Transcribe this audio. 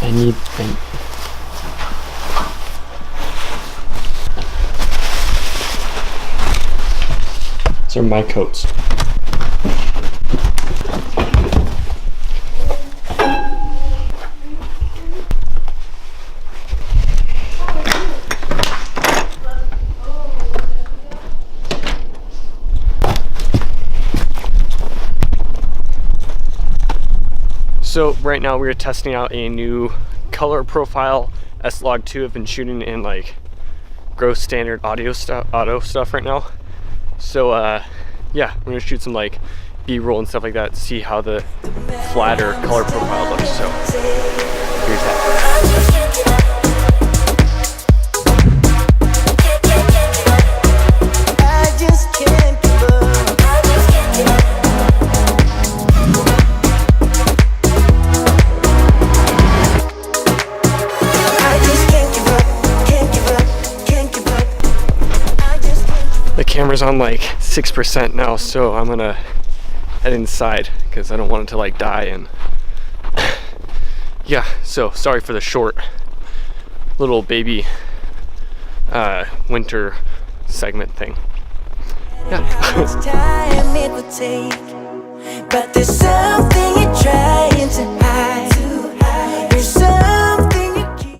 These are my coats. So right now we're testing out a new color profile SLOG-2. I've been shooting in like gross standard auto stuff right now. So yeah, we're gonna shoot some like B-roll and stuff like that to see how the flatter color profile looks. So here's that. The camera's on like 6% now, so I'm gonna head inside because I don't want it to like die. And yeah, so sorry for the short little baby winter segment thing. Yeah.